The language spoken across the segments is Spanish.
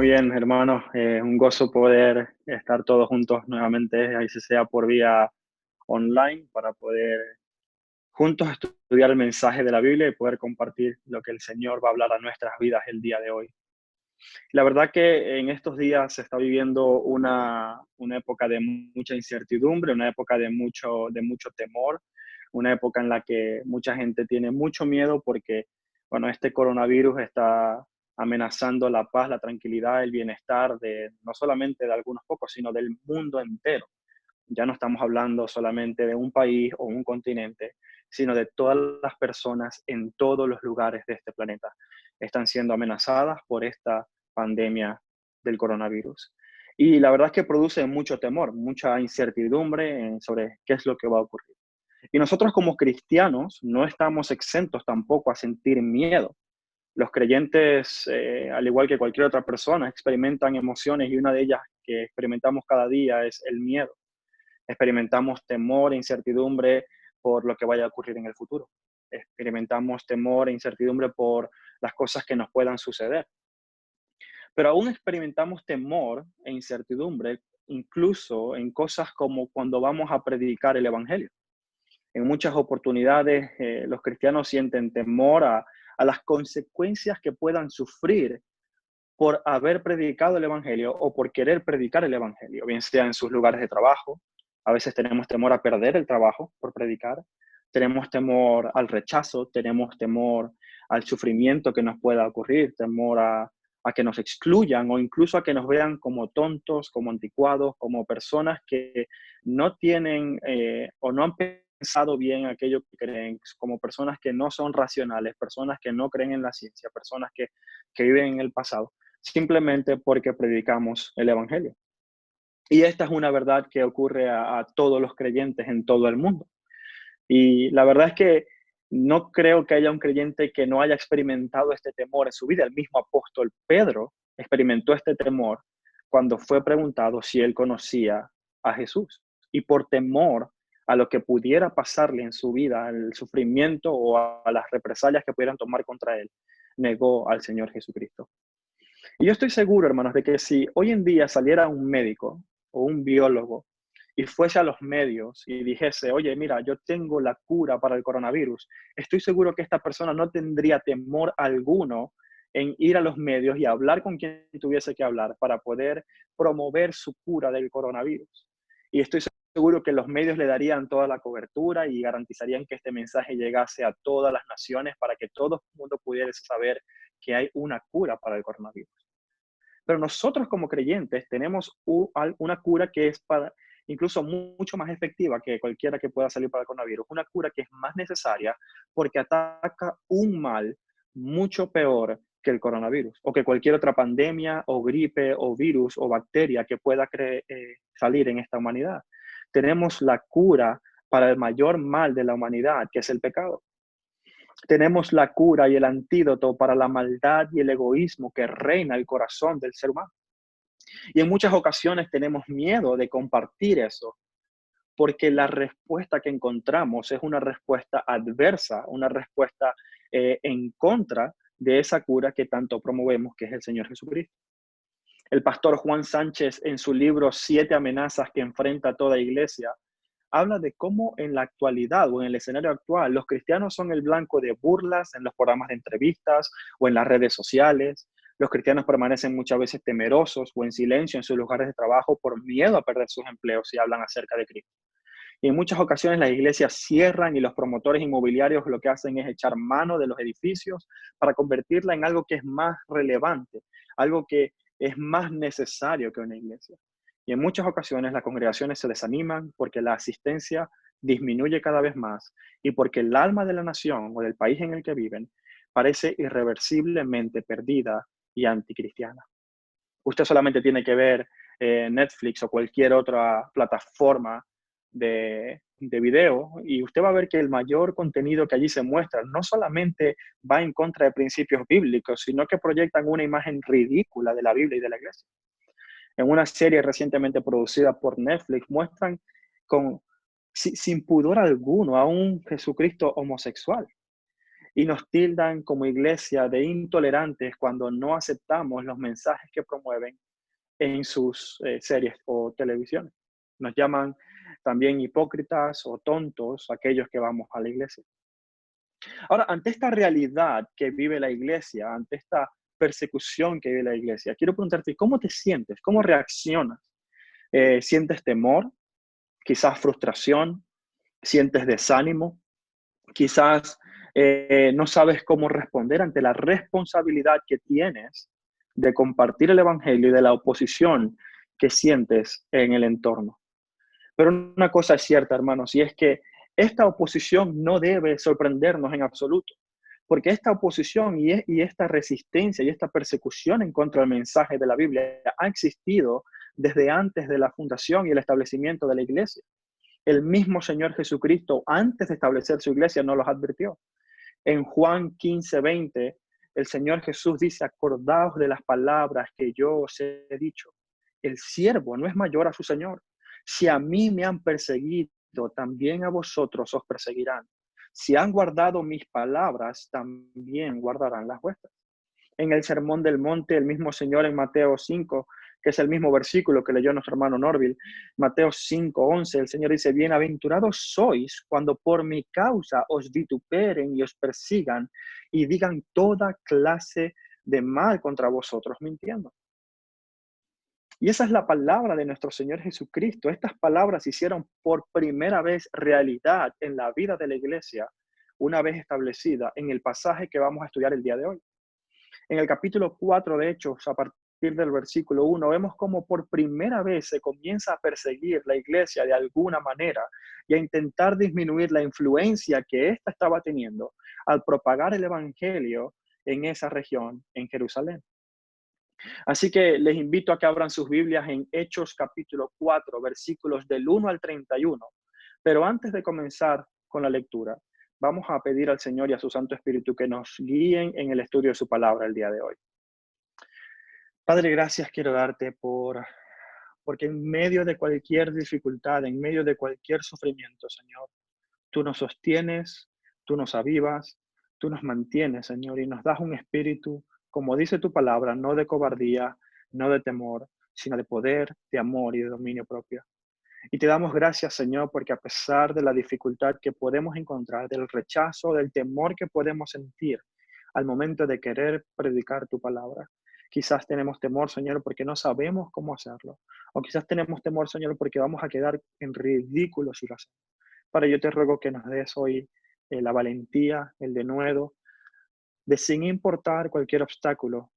Muy bien, hermano. Un gozo poder estar todos juntos nuevamente, ahí se sea por vía online, para poder juntos estudiar el mensaje de la Biblia y poder compartir lo que el Señor va a hablar a nuestras vidas el día de hoy. La verdad que en estos días se está viviendo una época de mucha incertidumbre, una época de mucho temor, una época en la que mucha gente tiene mucho miedo porque, bueno, este coronavirus está amenazando la paz, la tranquilidad, el bienestar de no solamente de algunos pocos, sino del mundo entero. Ya no estamos hablando solamente de un país o un continente, sino de todas las personas en todos los lugares de este planeta. Están siendo amenazadas por esta pandemia del coronavirus. Y la verdad es que produce mucho temor, mucha incertidumbre sobre qué es lo que va a ocurrir. Y nosotros como cristianos no estamos exentos tampoco a sentir miedo. Los creyentes, al igual que cualquier otra persona, experimentan emociones y una de ellas que experimentamos cada día es el miedo. Experimentamos temor e incertidumbre por lo que vaya a ocurrir en el futuro. Experimentamos temor e incertidumbre por las cosas que nos puedan suceder. Pero aún experimentamos temor e incertidumbre incluso en cosas como cuando vamos a predicar el Evangelio. En muchas oportunidades los cristianos sienten temor a las consecuencias que puedan sufrir por haber predicado el Evangelio o por querer predicar el Evangelio, bien sea en sus lugares de trabajo. A veces tenemos temor a perder el trabajo por predicar, tenemos temor al rechazo, tenemos temor al sufrimiento que nos pueda ocurrir, temor a que nos excluyan o incluso a que nos vean como tontos, como anticuados, como personas que no tienen o no han pensado bien aquello que creen, como personas que no son racionales, personas que no creen en la ciencia, personas que viven en el pasado simplemente porque predicamos el Evangelio. Y esta es una verdad que ocurre a todos los creyentes en todo el mundo. Y la verdad es que no creo que haya un creyente que no haya experimentado este temor en su vida. El mismo apóstol Pedro experimentó este temor cuando fue preguntado si él conocía a Jesús. Y por temor a lo que pudiera pasarle en su vida, al sufrimiento o a las represalias que pudieran tomar contra él, negó al Señor Jesucristo. Y yo estoy seguro, hermanos, de que si hoy en día saliera un médico o un biólogo y fuese a los medios y dijese, oye, mira, yo tengo la cura para el coronavirus, estoy seguro que esta persona no tendría temor alguno en ir a los medios y hablar con quien tuviese que hablar para poder promover su cura del coronavirus. Y estoy seguro que los medios le darían toda la cobertura y garantizarían que este mensaje llegase a todas las naciones para que todo el mundo pudiera saber que hay una cura para el coronavirus. Pero nosotros como creyentes tenemos una cura que es para incluso mucho más efectiva que cualquiera que pueda salir para el coronavirus, una cura que es más necesaria porque ataca un mal mucho peor que el coronavirus o que cualquier otra pandemia o gripe o virus o bacteria que pueda salir en esta humanidad. Tenemos la cura para el mayor mal de la humanidad, que es el pecado. Tenemos la cura y el antídoto para la maldad y el egoísmo que reina el corazón del ser humano. Y en muchas ocasiones tenemos miedo de compartir eso, porque la respuesta que encontramos es una respuesta adversa, una respuesta en contra de esa cura que tanto promovemos, que es el Señor Jesucristo. El pastor Juan Sánchez, en su libro Siete amenazas que enfrenta toda iglesia, habla de cómo en la actualidad o en el escenario actual los cristianos son el blanco de burlas en los programas de entrevistas o en las redes sociales. Los cristianos permanecen muchas veces temerosos o en silencio en sus lugares de trabajo por miedo a perder sus empleos si hablan acerca de Cristo. Y en muchas ocasiones las iglesias cierran y los promotores inmobiliarios lo que hacen es echar mano de los edificios para convertirla en algo que es más relevante, algo que es más necesario que una iglesia. Y en muchas ocasiones las congregaciones se desaniman porque la asistencia disminuye cada vez más y porque el alma de la nación o del país en el que viven parece irreversiblemente perdida y anticristiana. Usted solamente tiene que ver Netflix o cualquier otra plataforma de video y usted va a ver que el mayor contenido que allí se muestra no solamente va en contra de principios bíblicos, sino que proyectan una imagen ridícula de la Biblia y de la iglesia. En una serie recientemente producida por Netflix muestran sin pudor alguno a un Jesucristo homosexual. y nos tildan como iglesia de intolerantes cuando no aceptamos los mensajes que promueven en sus series o televisiones. Nos llaman también hipócritas o tontos aquellos que vamos a la iglesia. Ahora, ante esta realidad que vive la iglesia, ante esta persecución que vive la iglesia, quiero preguntarte, ¿cómo te sientes? ¿Cómo reaccionas? ¿Sientes temor? Quizás frustración, sientes desánimo, quizás no sabes cómo responder ante la responsabilidad que tienes de compartir el evangelio y de la oposición que sientes en el entorno. Pero una cosa es cierta, hermanos, y es que esta oposición no debe sorprendernos en absoluto, porque esta oposición y esta resistencia y esta persecución en contra del mensaje de la Biblia ha existido desde antes de la fundación y el establecimiento de la iglesia. El mismo Señor Jesucristo, antes de establecer su iglesia, nos los advirtió. En Juan 15:20, el Señor Jesús dice, acordaos de las palabras que yo os he dicho. El siervo no es mayor a su Señor. Si a mí me han perseguido, también a vosotros os perseguirán. Si han guardado mis palabras, también guardarán las vuestras. En el Sermón del Monte, el mismo Señor en Mateo 5, que es el mismo versículo que leyó nuestro hermano Norville, Mateo 5:11, el Señor dice, bienaventurados sois cuando por mi causa os vituperen y os persigan y digan toda clase de mal contra vosotros, mintiendo. Y esa es la palabra de nuestro Señor Jesucristo. Estas palabras se hicieron por primera vez realidad en la vida de la iglesia, una vez establecida en el pasaje que vamos a estudiar el día de hoy. En el capítulo 4 de Hechos, a partir del versículo 1, vemos cómo por primera vez se comienza a perseguir la iglesia de alguna manera y a intentar disminuir la influencia que ésta estaba teniendo al propagar el evangelio en esa región, en Jerusalén. Así que les invito a que abran sus Biblias en Hechos capítulo 4, versículos del 1 al 31. Pero antes de comenzar con la lectura, vamos a pedir al Señor y a su Santo Espíritu que nos guíen en el estudio de su palabra el día de hoy. Padre, gracias quiero darte porque en medio de cualquier dificultad, en medio de cualquier sufrimiento, Señor, tú nos sostienes, tú nos avivas, tú nos mantienes, Señor, y nos das un espíritu, como dice tu palabra, no de cobardía, no de temor, sino de poder, de amor y de dominio propio. Y te damos gracias, Señor, porque a pesar de la dificultad que podemos encontrar, del rechazo, del temor que podemos sentir al momento de querer predicar tu palabra, quizás tenemos temor, Señor, porque no sabemos cómo hacerlo. O quizás tenemos temor, Señor, porque vamos a quedar en ridículo si lo hacemos. Para yo te ruego que nos des hoy la valentía, el denuedo, de sin importar cualquier obstáculo,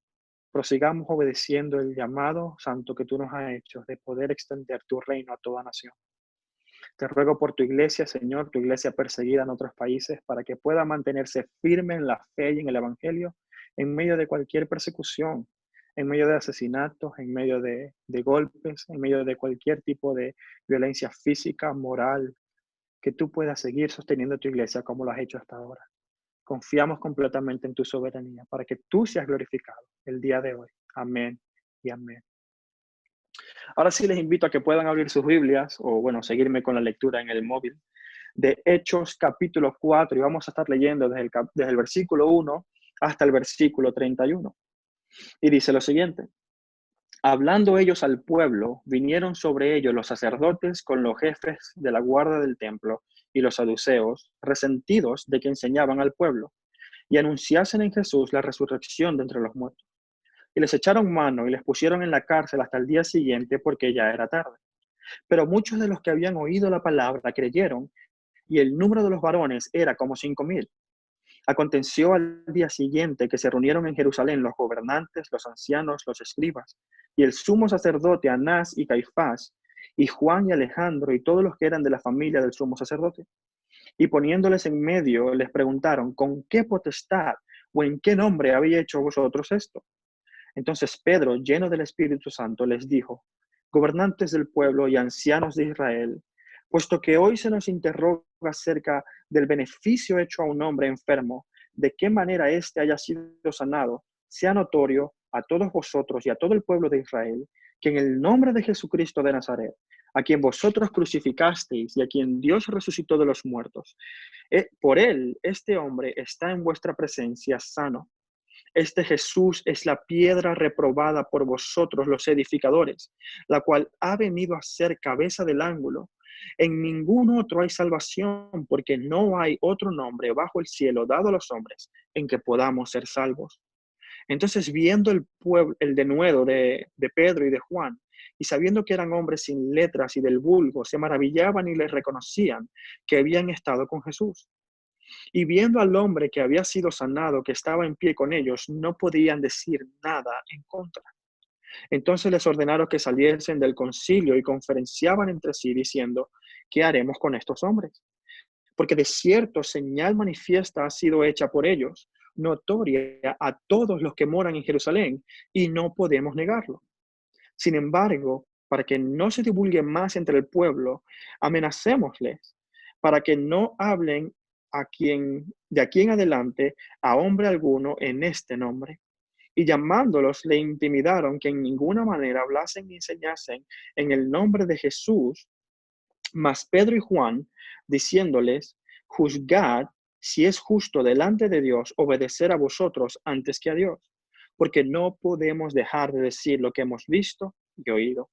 prosigamos obedeciendo el llamado santo que tú nos has hecho de poder extender tu reino a toda nación. Te ruego por tu iglesia, Señor, tu iglesia perseguida en otros países, para que pueda mantenerse firme en la fe y en el evangelio en medio de cualquier persecución, en medio de asesinatos, en medio de golpes, en medio de cualquier tipo de violencia física, moral, que tú puedas seguir sosteniendo tu iglesia como lo has hecho hasta ahora. Confiamos completamente en tu soberanía para que tú seas glorificado el día de hoy. Amén y amén. Ahora sí les invito a que puedan abrir sus Biblias o, bueno, seguirme con la lectura en el móvil de Hechos capítulo 4 y vamos a estar leyendo desde el versículo 1 hasta el versículo 31. Y dice lo siguiente. Hablando ellos al pueblo, vinieron sobre ellos los sacerdotes con los jefes de la guardia del templo y los saduceos, resentidos de que enseñaban al pueblo, y anunciasen en Jesús la resurrección de entre los muertos. Y les echaron mano y les pusieron en la cárcel hasta el día siguiente porque ya era tarde. Pero muchos de los que habían oído la palabra creyeron, y el número de los varones era como 5,000. Aconteció al día siguiente que se reunieron en Jerusalén los gobernantes, los ancianos, los escribas, y el sumo sacerdote Anás y Caifás, y Juan y Alejandro, y todos los que eran de la familia del sumo sacerdote. Y poniéndoles en medio, les preguntaron, ¿con qué potestad o en qué nombre habéis hecho vosotros esto? Entonces Pedro, lleno del Espíritu Santo, les dijo, gobernantes del pueblo y ancianos de Israel, puesto que hoy se nos interroga acerca del beneficio hecho a un hombre enfermo, de qué manera éste haya sido sanado, sea notorio a todos vosotros y a todo el pueblo de Israel, que en el nombre de Jesucristo de Nazaret, a quien vosotros crucificasteis y a quien Dios resucitó de los muertos. Por él, este hombre está en vuestra presencia sano. Este Jesús es la piedra reprobada por vosotros los edificadores, la cual ha venido a ser cabeza del ángulo. En ningún otro hay salvación, porque no hay otro nombre bajo el cielo dado a los hombres en que podamos ser salvos. Entonces, viendo el pueblo, el denuedo de Pedro y de Juan, y sabiendo que eran hombres sin letras y del vulgo, se maravillaban y les reconocían que habían estado con Jesús. Y viendo al hombre que había sido sanado, que estaba en pie con ellos, no podían decir nada en contra. Entonces les ordenaron que saliesen del concilio y conferenciaban entre sí, diciendo: ¿qué haremos con estos hombres? Porque de cierto señal manifiesta ha sido hecha por ellos, notoria a todos los que moran en Jerusalén, y no podemos negarlo. Sin embargo, para que no se divulgue más entre el pueblo, amenacémosles, para que no hablen de aquí en adelante a hombre alguno en este nombre. Y llamándolos, le intimidaron que en ninguna manera hablasen ni enseñasen en el nombre de Jesús. Mas Pedro y Juan, diciéndoles: juzgad si es justo delante de Dios obedecer a vosotros antes que a Dios, porque no podemos dejar de decir lo que hemos visto y oído.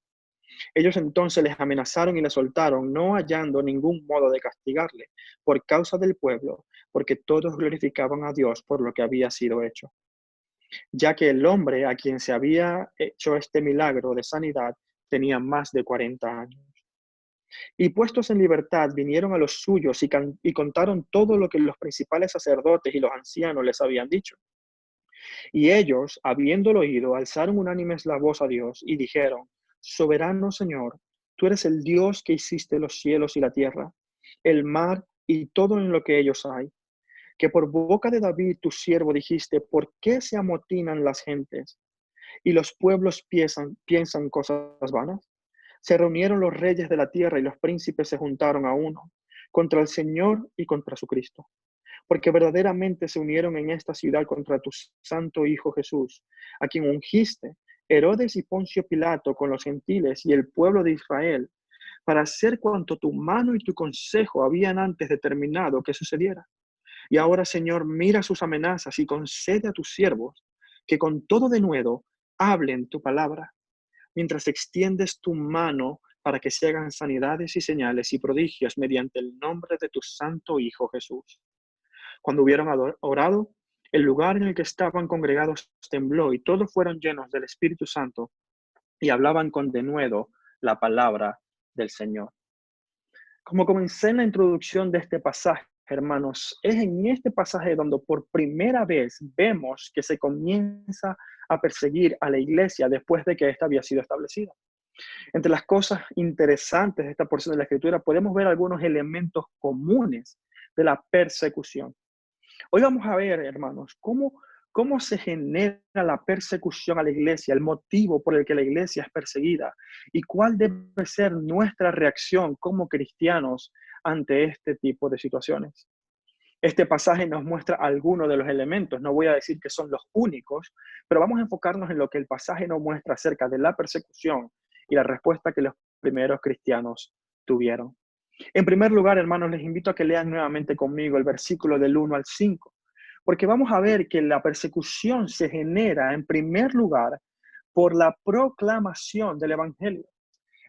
Ellos entonces les amenazaron y les soltaron, no hallando ningún modo de castigarle por causa del pueblo, porque todos glorificaban a Dios por lo que había sido hecho. Ya que el hombre a quien se había hecho este milagro de sanidad tenía más de 40 años. Y puestos en libertad, vinieron a los suyos y contaron todo lo que los principales sacerdotes y los ancianos les habían dicho. Y ellos, habiéndolo oído, alzaron unánimes la voz a Dios y dijeron: Soberano Señor, tú eres el Dios que hiciste los cielos y la tierra, el mar y todo en lo que ellos hay. Que por boca de David tu siervo dijiste: ¿por qué se amotinan las gentes y los pueblos piensan cosas vanas? Se reunieron los reyes de la tierra y los príncipes se juntaron a uno contra el Señor y contra su Cristo, porque verdaderamente se unieron en esta ciudad contra tu santo Hijo Jesús, a quien ungiste, Herodes y Poncio Pilato, con los gentiles y el pueblo de Israel, para hacer cuanto tu mano y tu consejo habían antes determinado que sucediera. Y ahora, Señor, mira sus amenazas y concede a tus siervos que con todo denuedo hablen tu palabra, mientras extiendes tu mano para que se hagan sanidades y señales y prodigios mediante el nombre de tu santo Hijo Jesús. Cuando hubieron orado, el lugar en el que estaban congregados tembló y todos fueron llenos del Espíritu Santo y hablaban con denuedo la palabra del Señor. Como comencé en la introducción de este pasaje, hermanos, es en este pasaje donde por primera vez vemos que se comienza a perseguir a la iglesia después de que ésta había sido establecida. Entre las cosas interesantes de esta porción de la Escritura podemos ver algunos elementos comunes de la persecución. Hoy vamos a ver, hermanos, cómo se genera la persecución a la iglesia, el motivo por el que la iglesia es perseguida y cuál debe ser nuestra reacción como cristianos ante este tipo de situaciones. Este pasaje nos muestra algunos de los elementos, no voy a decir que son los únicos, pero vamos a enfocarnos en lo que el pasaje nos muestra acerca de la persecución y la respuesta que los primeros cristianos tuvieron. En primer lugar, hermanos, les invito a que lean nuevamente conmigo el versículo del 1 al 5, porque vamos a ver que la persecución se genera en primer lugar por la proclamación del evangelio.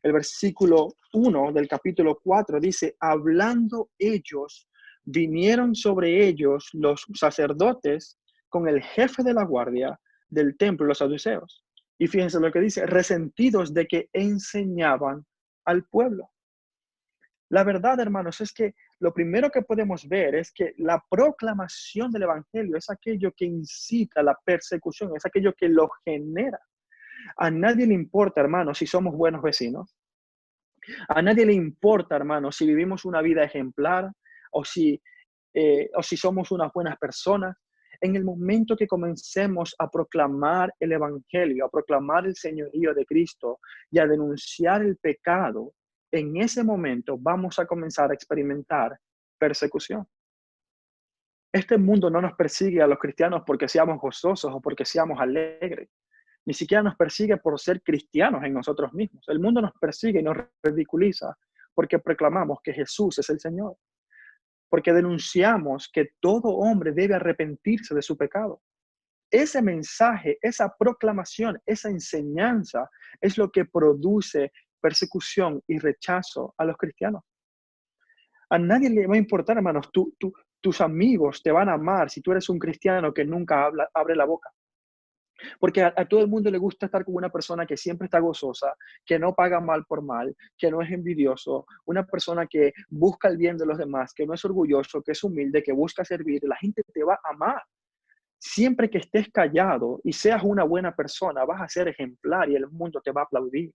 El versículo 1 del capítulo 4 dice: hablando ellos, vinieron sobre ellos los sacerdotes con el jefe de la guardia del templo, los saduceos. Y fíjense lo que dice: resentidos de que enseñaban al pueblo. La verdad, hermanos, es que lo primero que podemos ver es que la proclamación del evangelio es aquello que incita la persecución, es aquello que lo genera. A nadie le importa, hermanos, si somos buenos vecinos. A nadie le importa, hermanos, si vivimos una vida ejemplar o si somos unas buenas personas. En el momento que comencemos a proclamar el evangelio, a proclamar el señorío de Cristo y a denunciar el pecado, en ese momento vamos a comenzar a experimentar persecución. Este mundo no nos persigue a los cristianos porque seamos gozosos o porque seamos alegres. Ni siquiera nos persigue por ser cristianos en nosotros mismos. El mundo nos persigue y nos ridiculiza porque proclamamos que Jesús es el Señor, porque denunciamos que todo hombre debe arrepentirse de su pecado. Ese mensaje, esa proclamación, esa enseñanza es lo que produce persecución y rechazo a los cristianos. A nadie le va a importar, hermanos, tus amigos te van a amar si tú eres un cristiano que nunca abre la boca. Porque a todo el mundo le gusta estar con una persona que siempre está gozosa, que no paga mal por mal, que no es envidioso, una persona que busca el bien de los demás, que no es orgulloso, que es humilde, que busca servir. La gente te va a amar. Siempre que estés callado y seas una buena persona, vas a ser ejemplar y el mundo te va a aplaudir.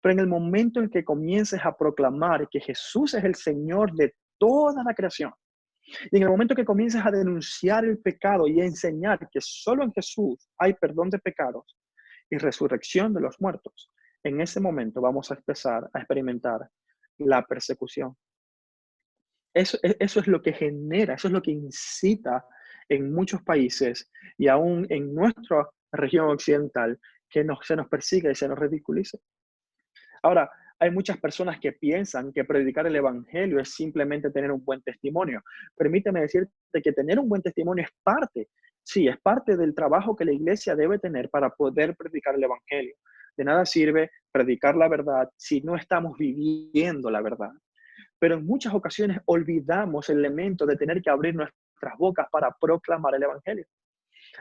Pero en el momento en que comiences a proclamar que Jesús es el Señor de toda la creación, y en el momento que comiences a denunciar el pecado y a enseñar que solo en Jesús hay perdón de pecados y resurrección de los muertos, en ese momento vamos a empezar a experimentar la persecución. Eso es lo que genera, eso es lo que incita en muchos países y aún en nuestra región occidental que se nos persiga y se nos ridiculice. Ahora, hay muchas personas que piensan que predicar el evangelio es simplemente tener un buen testimonio. Permíteme decirte que tener un buen testimonio es parte, sí, es parte del trabajo que la iglesia debe tener para poder predicar el evangelio. De nada sirve predicar la verdad si no estamos viviendo la verdad. Pero en muchas ocasiones olvidamos el elemento de tener que abrir nuestras bocas para proclamar el evangelio.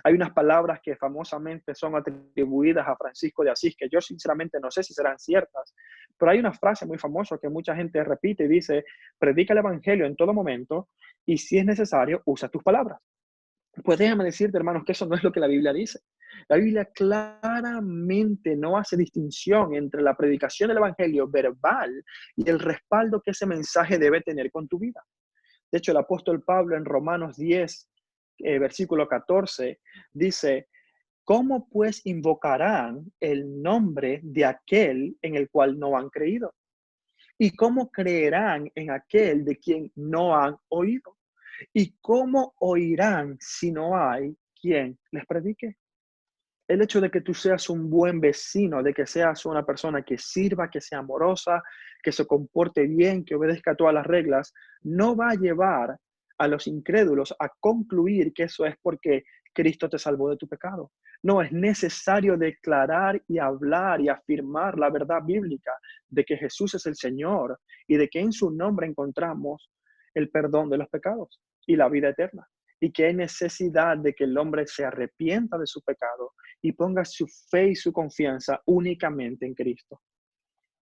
Hay unas palabras que famosamente son atribuidas a Francisco de Asís, que yo sinceramente no sé si serán ciertas, pero hay una frase muy famosa que mucha gente repite y dice: predica el evangelio en todo momento y si es necesario, usa tus palabras. Pues déjame decirte, hermanos, que eso no es lo que la Biblia dice. La Biblia claramente no hace distinción entre la predicación del evangelio verbal y el respaldo que ese mensaje debe tener con tu vida. De hecho, el apóstol Pablo en Romanos 10, versículo 14, dice: ¿cómo pues invocarán el nombre de aquel en el cual no han creído? ¿Y cómo creerán en aquel de quien no han oído? ¿Y cómo oirán si no hay quien les predique? El hecho de que tú seas un buen vecino, de que seas una persona que sirva, que sea amorosa, que se comporte bien, que obedezca todas las reglas, no va a llevar a los incrédulos a concluir que eso es porque Cristo te salvó de tu pecado. No, es necesario declarar y hablar y afirmar la verdad bíblica de que Jesús es el Señor y de que en su nombre encontramos el perdón de los pecados y la vida eterna. Y que hay necesidad de que el hombre se arrepienta de su pecado y ponga su fe y su confianza únicamente en Cristo.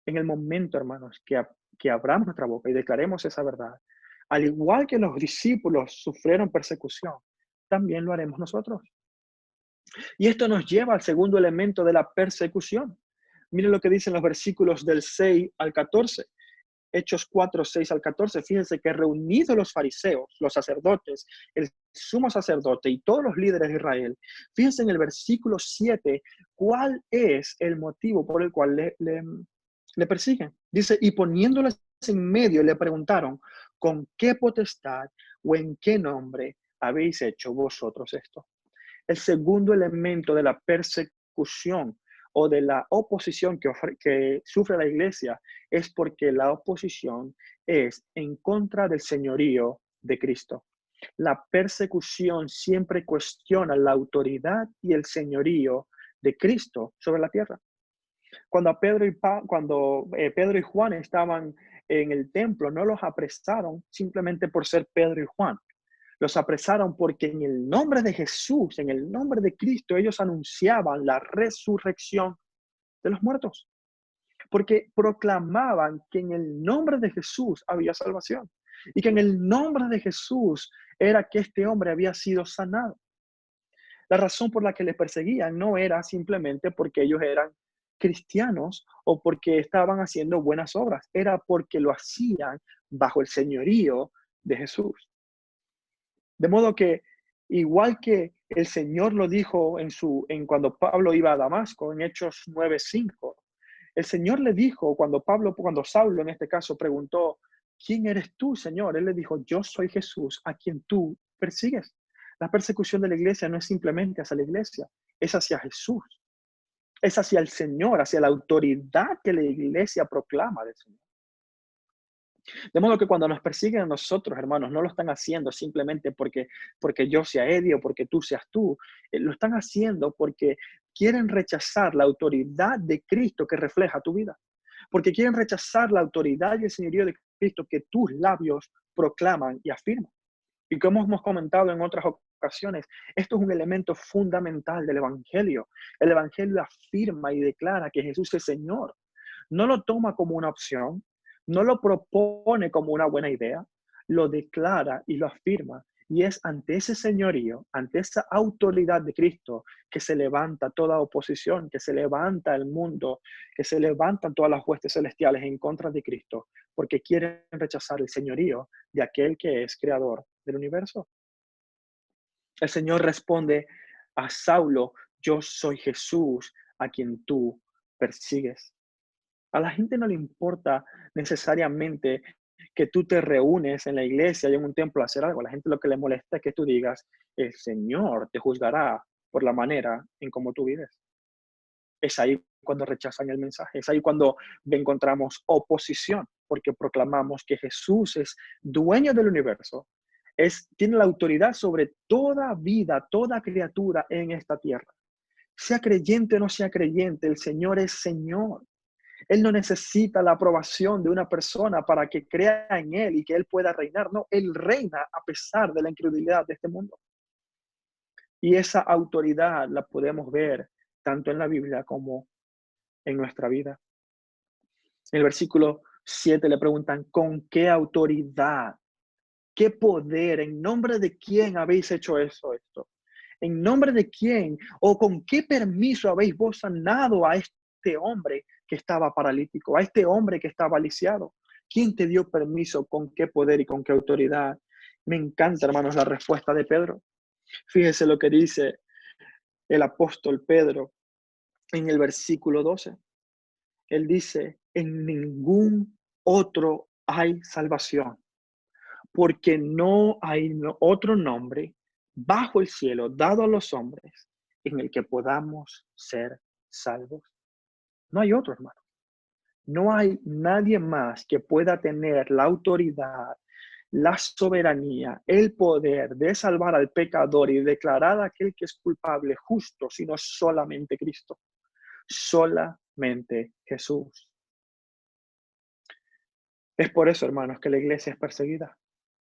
En el momento, hermanos, que abramos nuestra boca y declaremos esa verdad, al igual que los discípulos sufrieron persecución, también lo haremos nosotros. Y esto nos lleva al segundo elemento de la persecución. Miren lo que dicen los versículos del 6 al 14. Hechos 4, 6 al 14, fíjense que reunidos los fariseos, los sacerdotes, el sumo sacerdote y todos los líderes de Israel, fíjense en el versículo 7, cuál es el motivo por el cual le persiguen. Dice: y poniéndoles en medio le preguntaron: ¿con qué potestad o en qué nombre habéis hecho vosotros esto? El segundo elemento de la persecución o de la oposición que sufre la iglesia es porque la oposición es en contra del señorío de Cristo. La persecución siempre cuestiona la autoridad y el señorío de Cristo sobre la tierra. Cuando Pedro y Juan estaban en el templo, no los apresaron simplemente por ser Pedro y Juan. Los apresaron porque en el nombre de Jesús, en el nombre de Cristo, ellos anunciaban la resurrección de los muertos. Porque proclamaban que en el nombre de Jesús había salvación. Y que en el nombre de Jesús era que este hombre había sido sanado. La razón por la que le perseguían no era simplemente porque ellos eran cristianos o porque estaban haciendo buenas obras. Era porque lo hacían bajo el señorío de Jesús. De modo que, igual que el Señor lo dijo en cuando Pablo iba a Damasco, en Hechos 9:5, el Señor le dijo cuando Saulo en este caso preguntó: ¿quién eres tú, Señor? Él le dijo: yo soy Jesús a quien tú persigues. La persecución de la iglesia no es simplemente hacia la iglesia, es hacia Jesús. Es hacia el Señor, hacia la autoridad que la iglesia proclama del Señor. De modo que cuando nos persiguen a nosotros, hermanos, no lo están haciendo simplemente porque yo sea Eddie o porque tú seas tú. Lo están haciendo porque quieren rechazar la autoridad de Cristo que refleja tu vida. Porque quieren rechazar la autoridad y el señorío de Cristo que tus labios proclaman y afirman. Y como hemos comentado en otras ocasiones, esto es un elemento fundamental del Evangelio. El Evangelio afirma y declara que Jesús es Señor. No lo toma como una opción, no lo propone como una buena idea, lo declara y lo afirma. Y es ante ese señorío, ante esa autoridad de Cristo, que se levanta toda oposición, que se levanta el mundo, que se levantan todas las huestes celestiales en contra de Cristo, porque quieren rechazar el señorío de aquel que es creador del universo. El Señor responde a Saulo: yo soy Jesús a quien tú persigues. A la gente no le importa necesariamente que tú te reúnes en la iglesia y en un templo a hacer algo. A la gente lo que le molesta es que tú digas: el Señor te juzgará por la manera en cómo tú vives. Es ahí cuando rechazan el mensaje. Es ahí cuando encontramos oposición, porque proclamamos que Jesús es dueño del universo. Tiene la autoridad sobre toda vida, toda criatura en esta tierra. Sea creyente o no sea creyente, el Señor es Señor. Él no necesita la aprobación de una persona para que crea en Él y que Él pueda reinar. No, Él reina a pesar de la incredulidad de este mundo. Y esa autoridad la podemos ver tanto en la Biblia como en nuestra vida. En el versículo 7 le preguntan: ¿con qué autoridad? ¿Qué poder? ¿En nombre de quién habéis hecho esto? ¿En nombre de quién? ¿O con qué permiso habéis vos sanado a este hombre que estaba paralítico, a este hombre que estaba lisiado? ¿Quién te dio permiso? ¿Con qué poder y con qué autoridad? Me encanta, hermanos, la respuesta de Pedro. Fíjese lo que dice el apóstol Pedro en el versículo 12. Él dice: en ningún otro hay salvación, porque no hay otro nombre bajo el cielo dado a los hombres en el que podamos ser salvos. No hay otro, hermano. No hay nadie más que pueda tener la autoridad, la soberanía, el poder de salvar al pecador y declarar a aquel que es culpable justo, sino solamente Cristo, solamente Jesús. Es por eso, hermanos, que la iglesia es perseguida,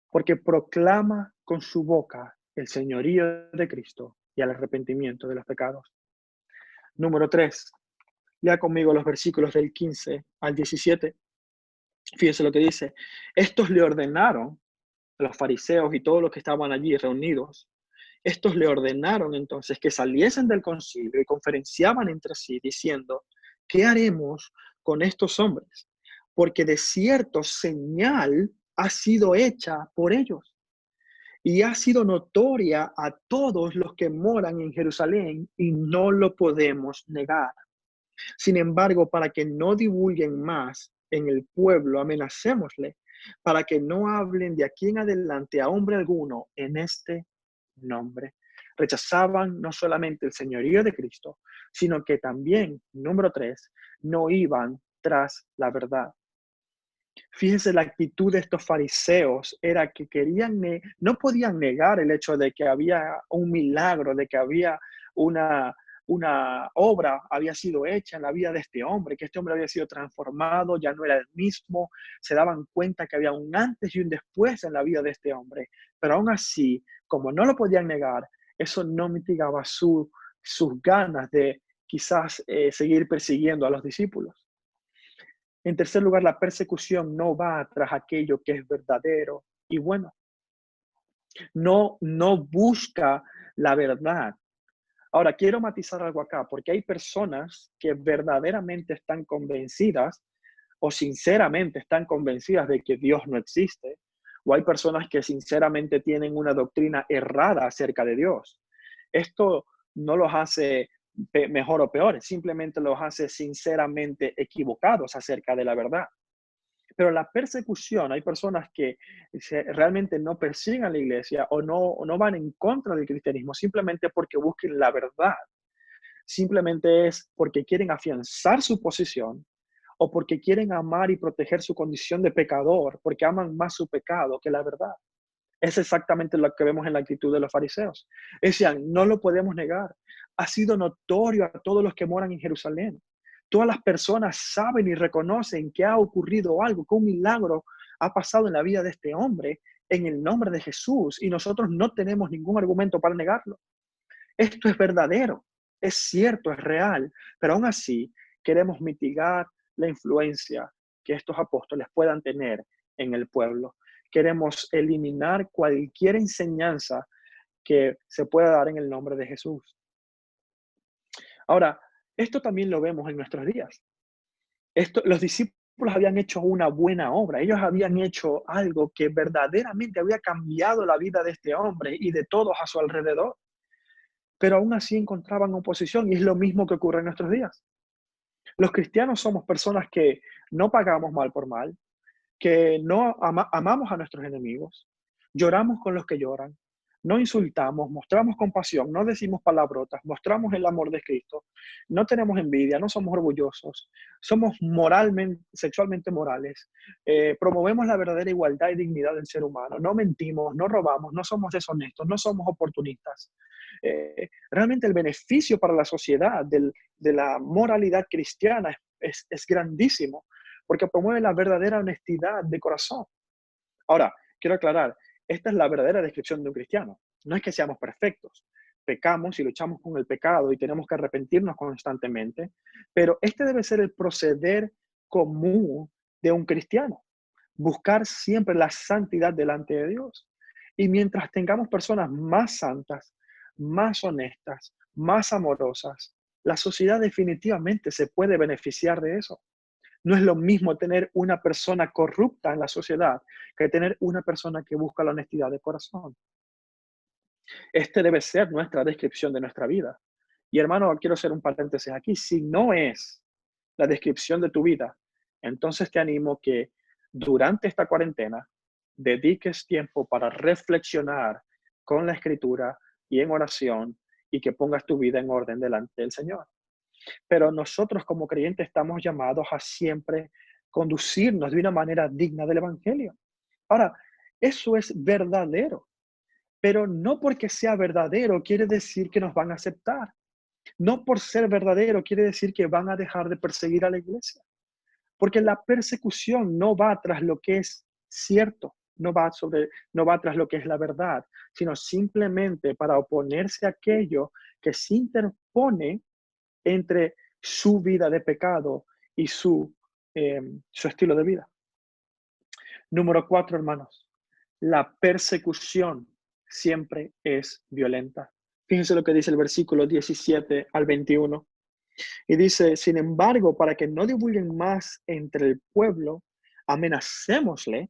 porque proclama con su boca el señorío de Cristo y el arrepentimiento de los pecados. Número 3, lea conmigo los versículos del 15 al 17. Fíjese lo que dice: estos le ordenaron a los fariseos y todos los que estaban allí reunidos. Estos le ordenaron entonces que saliesen del concilio y conferenciaban entre sí diciendo: ¿qué haremos con estos hombres? Porque de cierto señal ha sido hecha por ellos y ha sido notoria a todos los que moran en Jerusalén y no lo podemos negar. Sin embargo, para que no divulguen más en el pueblo, amenacémosle para que no hablen de aquí en adelante a hombre alguno en este nombre. Rechazaban no solamente el señorío de Cristo, sino que también, número 3, no iban tras la verdad. Fíjense, la actitud de estos fariseos era que no podían negar el hecho de que había un milagro, de que había una obra había sido hecha en la vida de este hombre, que este hombre había sido transformado, ya no era el mismo. Se daban cuenta que había un antes y un después en la vida de este hombre. Pero aún así, como no lo podían negar, eso no mitigaba sus ganas de quizás seguir persiguiendo a los discípulos. En tercer lugar, la persecución no va tras aquello que es verdadero y bueno. No busca la verdad. Ahora, quiero matizar algo acá, porque hay personas que verdaderamente están convencidas o sinceramente están convencidas de que Dios no existe, o hay personas que sinceramente tienen una doctrina errada acerca de Dios. Esto no los hace mejor o peores, simplemente los hace sinceramente equivocados acerca de la verdad. Pero la persecución, hay personas que realmente no persiguen a la iglesia o no van en contra del cristianismo simplemente porque busquen la verdad. simplemente es porque quieren afianzar su posición o porque quieren amar y proteger su condición de pecador, porque aman más su pecado que la verdad. Es exactamente lo que vemos en la actitud de los fariseos. Decían, no lo podemos negar. Ha sido notorio a todos los que moran en Jerusalén. Todas las personas saben y reconocen que ha ocurrido algo, que un milagro ha pasado en la vida de este hombre en el nombre de Jesús y nosotros no tenemos ningún argumento para negarlo. Esto es verdadero, es cierto, es real, pero aún así queremos mitigar la influencia que estos apóstoles puedan tener en el pueblo. Queremos eliminar cualquier enseñanza que se pueda dar en el nombre de Jesús. Ahora, esto también lo vemos en nuestros días. Los discípulos habían hecho una buena obra, ellos habían hecho algo que verdaderamente había cambiado la vida de este hombre y de todos a su alrededor, pero aún así encontraban oposición y es lo mismo que ocurre en nuestros días. Los cristianos somos personas que no pagamos mal por mal, que no amamos a nuestros enemigos, lloramos con los que lloran, no insultamos, mostramos compasión, no decimos palabrotas, mostramos el amor de Cristo, no tenemos envidia, no somos orgullosos, somos moralmente, sexualmente morales, promovemos la verdadera igualdad y dignidad del ser humano, no mentimos, no robamos, no somos deshonestos, no somos oportunistas. Realmente el beneficio para la sociedad de la moralidad cristiana es grandísimo porque promueve la verdadera honestidad de corazón. Ahora, quiero aclarar, esta es la verdadera descripción de un cristiano. No es que seamos perfectos. Pecamos y luchamos con el pecado y tenemos que arrepentirnos constantemente, pero este debe ser el proceder común de un cristiano. Buscar siempre la santidad delante de Dios. Y mientras tengamos personas más santas, más honestas, más amorosas, la sociedad definitivamente se puede beneficiar de eso. No es lo mismo tener una persona corrupta en la sociedad que tener una persona que busca la honestidad de corazón. Este debe ser nuestra descripción de nuestra vida. Y hermano, quiero hacer un paréntesis aquí. Si no es la descripción de tu vida, entonces te animo que durante esta cuarentena dediques tiempo para reflexionar con la escritura y en oración y que pongas tu vida en orden delante del Señor. Pero nosotros como creyentes estamos llamados a siempre conducirnos de una manera digna del Evangelio. Ahora, eso es verdadero, pero no porque sea verdadero quiere decir que nos van a aceptar. No por ser verdadero quiere decir que van a dejar de perseguir a la iglesia. Porque la persecución no va tras lo que es cierto, no va tras lo que es la verdad, sino simplemente para oponerse a aquello que se interpone entre su vida de pecado y su estilo de vida. Número 4, hermanos. La persecución siempre es violenta. Fíjense lo que dice el versículo 17 al 21. Y dice, sin embargo, para que no divulguen más entre el pueblo, amenacémosles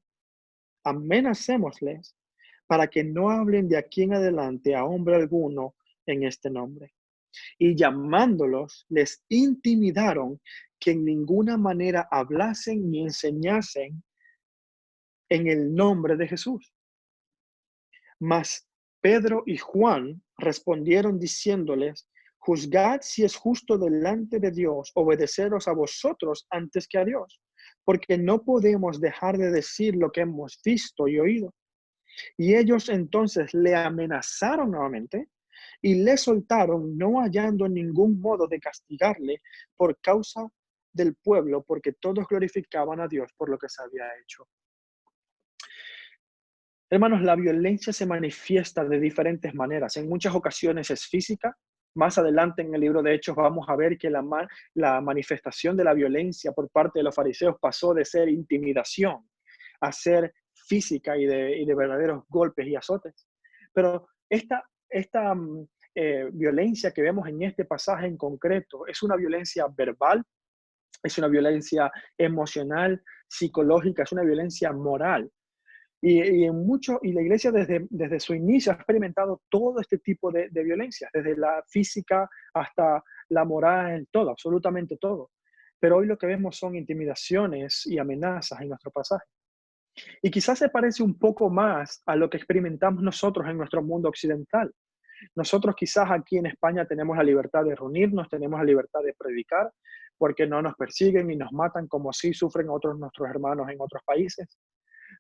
para que no hablen de aquí en adelante a hombre alguno en este nombre. Y llamándolos, les intimidaron que en ninguna manera hablasen ni enseñasen en el nombre de Jesús. Mas Pedro y Juan respondieron diciéndoles, juzgad si es justo delante de Dios obedeceros a vosotros antes que a Dios, porque no podemos dejar de decir lo que hemos visto y oído. Y ellos entonces le amenazaron nuevamente y le soltaron, no hallando ningún modo de castigarle por causa del pueblo, porque todos glorificaban a Dios por lo que se había hecho. Hermanos, la violencia se manifiesta de diferentes maneras. En muchas ocasiones es física. Más adelante en el libro de Hechos vamos a ver que la manifestación de la violencia por parte de los fariseos pasó de ser intimidación a ser física y de verdaderos golpes y azotes. Pero esta violencia que vemos en este pasaje en concreto es una violencia verbal, es una violencia emocional, psicológica, es una violencia moral. Y la iglesia desde su inicio ha experimentado todo este tipo de violencia, desde la física hasta la moral, todo, absolutamente todo. Pero hoy lo que vemos son intimidaciones y amenazas en nuestro pasaje. Y quizás se parece un poco más a lo que experimentamos nosotros en nuestro mundo occidental. Nosotros quizás aquí en España tenemos la libertad de reunirnos, tenemos la libertad de predicar, porque no nos persiguen y nos matan como sí sufren otros nuestros hermanos en otros países.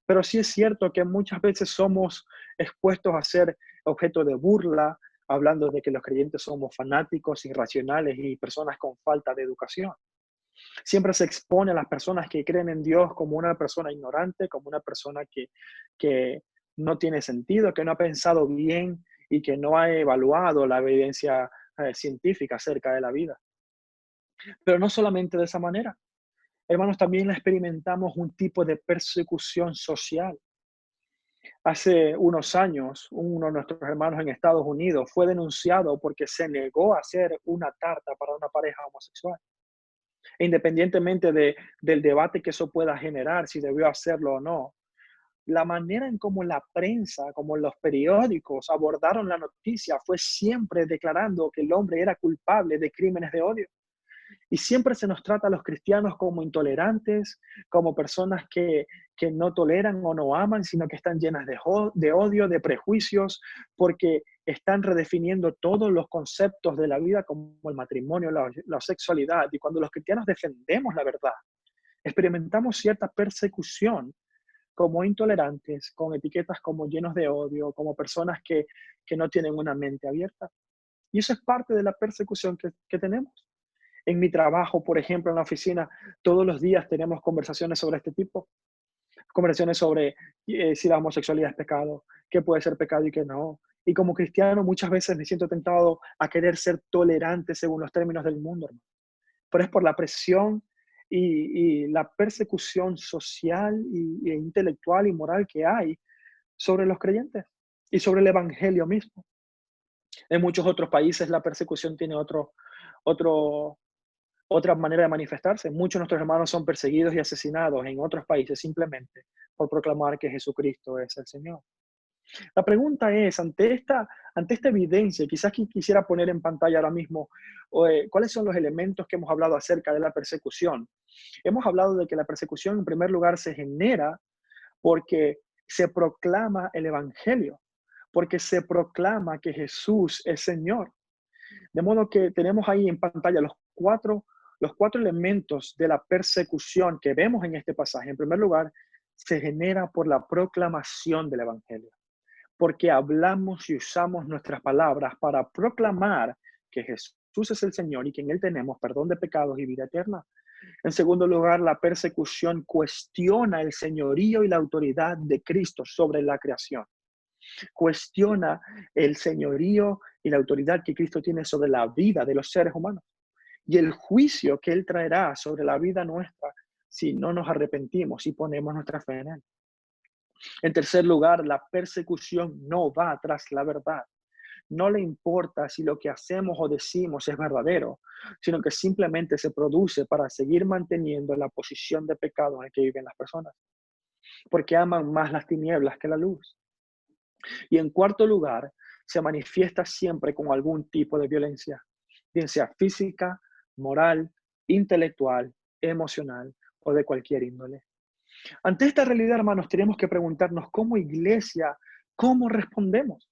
Pero sí es cierto que muchas veces somos expuestos a ser objeto de burla, hablando de que los creyentes somos fanáticos, irracionales y personas con falta de educación. Siempre se expone a las personas que creen en Dios como una persona ignorante, como una persona que no tiene sentido, que no ha pensado bien y que no ha evaluado la evidencia científica acerca de la vida. Pero no solamente de esa manera. Hermanos, también experimentamos un tipo de persecución social. Hace unos años, uno de nuestros hermanos en Estados Unidos fue denunciado porque se negó a hacer una tarta para una pareja homosexual. Independientemente del debate que eso pueda generar, si debió hacerlo o no, la manera en cómo la prensa, como los periódicos abordaron la noticia fue siempre declarando que el hombre era culpable de crímenes de odio. Y siempre se nos trata a los cristianos como intolerantes, como personas que no toleran o no aman, sino que están llenas de odio, de prejuicios, porque están redefiniendo todos los conceptos de la vida como el matrimonio, la sexualidad. Y cuando los cristianos defendemos la verdad, experimentamos cierta persecución como intolerantes, con etiquetas como llenos de odio, como personas que no tienen una mente abierta. Y eso es parte de la persecución que tenemos. En mi trabajo, por ejemplo, en la oficina, todos los días tenemos conversaciones sobre este tipo, conversaciones sobre si la homosexualidad es pecado, qué puede ser pecado y qué no. Y como cristiano muchas veces me siento tentado a querer ser tolerante según los términos del mundo, hermano. Pero es por la presión y la persecución social e intelectual y moral que hay sobre los creyentes y sobre el evangelio mismo. En muchos otros países la persecución tiene otro, otra manera de manifestarse. Muchos de nuestros hermanos son perseguidos y asesinados en otros países simplemente por proclamar que Jesucristo es el Señor. La pregunta es, ante esta evidencia, quizás quisiera poner en pantalla ahora mismo, ¿cuáles son los elementos que hemos hablado acerca de la persecución? Hemos hablado de que la persecución en primer lugar se genera porque se proclama el Evangelio, porque se proclama que Jesús es Señor. De modo que tenemos ahí en pantalla los cuatro elementos de la persecución que vemos en este pasaje. En primer lugar, se genera por la proclamación del Evangelio, porque hablamos y usamos nuestras palabras para proclamar que Jesús es el Señor y que en Él tenemos perdón de pecados y vida eterna. En segundo lugar, la persecución cuestiona el señorío y la autoridad de Cristo sobre la creación. Cuestiona el señorío y la autoridad que Cristo tiene sobre la vida de los seres humanos y el juicio que Él traerá sobre la vida nuestra si no nos arrepentimos y ponemos nuestra fe en Él. En tercer lugar, la persecución no va tras la verdad. No le importa si lo que hacemos o decimos es verdadero, sino que simplemente se produce para seguir manteniendo la posición de pecado en la que viven las personas, porque aman más las tinieblas que la luz. Y en cuarto lugar, se manifiesta siempre con algún tipo de violencia, bien sea física, moral, intelectual, emocional o de cualquier índole. Ante esta realidad, hermanos, tenemos que preguntarnos como iglesia, ¿cómo respondemos?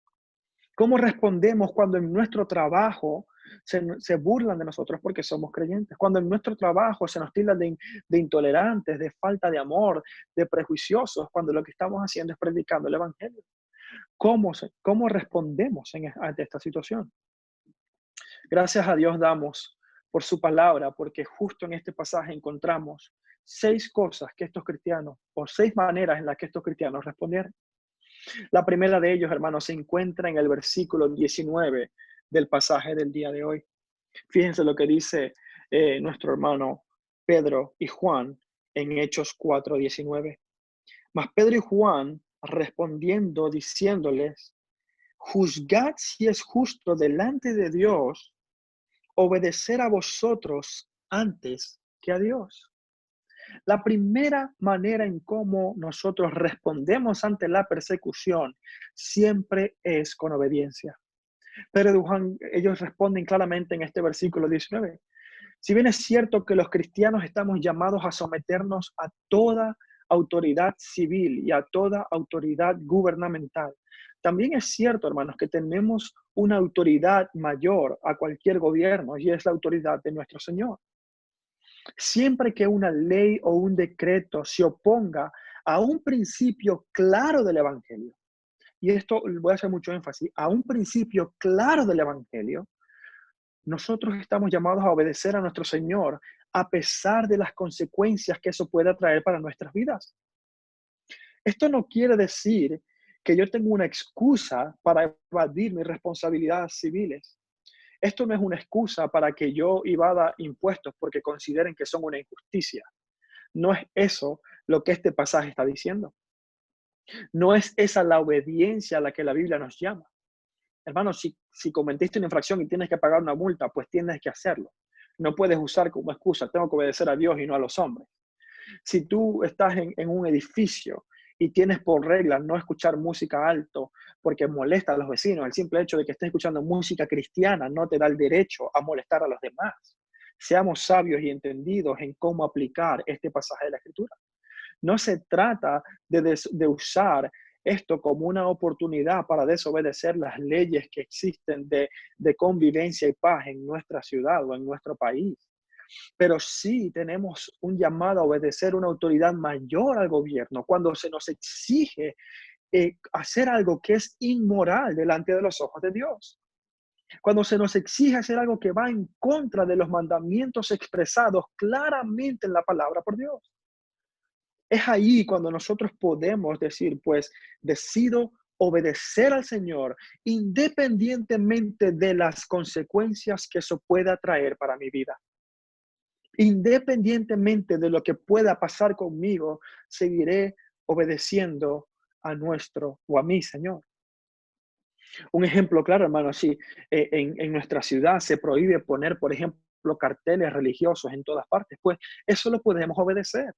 ¿Cómo respondemos cuando en nuestro trabajo se burlan de nosotros porque somos creyentes? Cuando en nuestro trabajo se nos tilda de intolerantes, de falta de amor, de prejuiciosos, cuando lo que estamos haciendo es predicando el Evangelio. ¿Cómo respondemos ante esta situación? Gracias a Dios damos por su palabra, porque justo en este pasaje encontramos 6 cosas que estos cristianos, o 6 maneras en las que estos cristianos respondieron. La primera de ellos, hermanos, se encuentra en el versículo 19 del pasaje del día de hoy. Fíjense lo que dice nuestro hermano Pedro y Juan en Hechos 4:19. Mas Pedro y Juan respondiendo, diciéndoles: juzgad si es justo delante de Dios obedecer a vosotros antes que a Dios. La primera manera en cómo nosotros respondemos ante la persecución siempre es con obediencia. Pedro y Juan, ellos responden claramente en este versículo 19. Si bien es cierto que los cristianos estamos llamados a someternos a toda autoridad civil y a toda autoridad gubernamental. También es cierto, hermanos, que tenemos una autoridad mayor a cualquier gobierno y es la autoridad de nuestro Señor. Siempre que una ley o un decreto se oponga a un principio claro del Evangelio, y esto voy a hacer mucho énfasis, a un principio claro del Evangelio, nosotros estamos llamados a obedecer a nuestro Señor a pesar de las consecuencias que eso pueda traer para nuestras vidas. Esto no quiere decir que yo tengo una excusa para evadir mis responsabilidades civiles. Esto no es una excusa para que yo evada impuestos porque consideren que son una injusticia. No es eso lo que este pasaje está diciendo. No es esa la obediencia a la que la Biblia nos llama. Hermano, si cometiste una infracción y tienes que pagar una multa, pues tienes que hacerlo. No puedes usar como excusa, tengo que obedecer a Dios y no a los hombres. Si tú estás en un edificio y tienes por regla no escuchar música alto porque molesta a los vecinos, el simple hecho de que estés escuchando música cristiana no te da el derecho a molestar a los demás. Seamos sabios y entendidos en cómo aplicar este pasaje de la Escritura. No se trata de usar esto como una oportunidad para desobedecer las leyes que existen de convivencia y paz en nuestra ciudad o en nuestro país. Pero sí tenemos un llamado a obedecer una autoridad mayor al gobierno cuando se nos exige hacer algo que es inmoral delante de los ojos de Dios. Cuando se nos exige hacer algo que va en contra de los mandamientos expresados claramente en la palabra por Dios. Es ahí cuando nosotros podemos decir, pues, decido obedecer al Señor independientemente de las consecuencias que eso pueda traer para mi vida. Independientemente de lo que pueda pasar conmigo, seguiré obedeciendo a nuestro o a mi Señor. Un ejemplo claro, hermano, si en nuestra ciudad se prohíbe poner, por ejemplo, carteles religiosos en todas partes, pues eso lo podemos obedecer.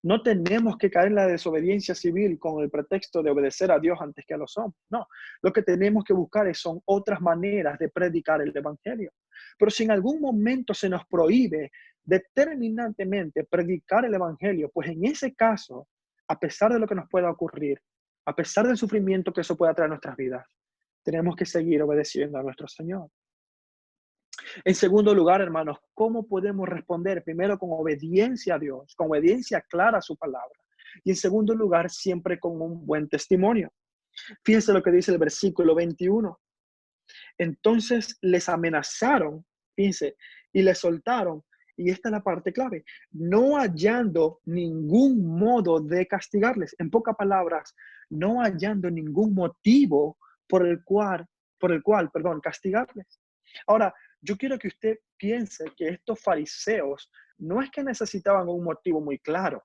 No tenemos que caer en la desobediencia civil con el pretexto de obedecer a Dios antes que a los hombres. No, lo que tenemos que buscar son otras maneras de predicar el evangelio. Pero si en algún momento se nos prohíbe determinantemente predicar el evangelio, pues en ese caso, a pesar de lo que nos pueda ocurrir, a pesar del sufrimiento que eso pueda traer a nuestras vidas, tenemos que seguir obedeciendo a nuestro Señor. En segundo lugar, hermanos, ¿cómo podemos responder? Primero, con obediencia a Dios, con obediencia clara a su palabra. Y en segundo lugar, siempre con un buen testimonio. Fíjense lo que dice el versículo 21. Entonces les amenazaron, fíjense, y les soltaron. Y esta es la parte clave, no hallando ningún modo de castigarles. En pocas palabras, no hallando ningún motivo por el cual, castigarles. Ahora, yo quiero que usted piense que estos fariseos no es que necesitaban un motivo muy claro.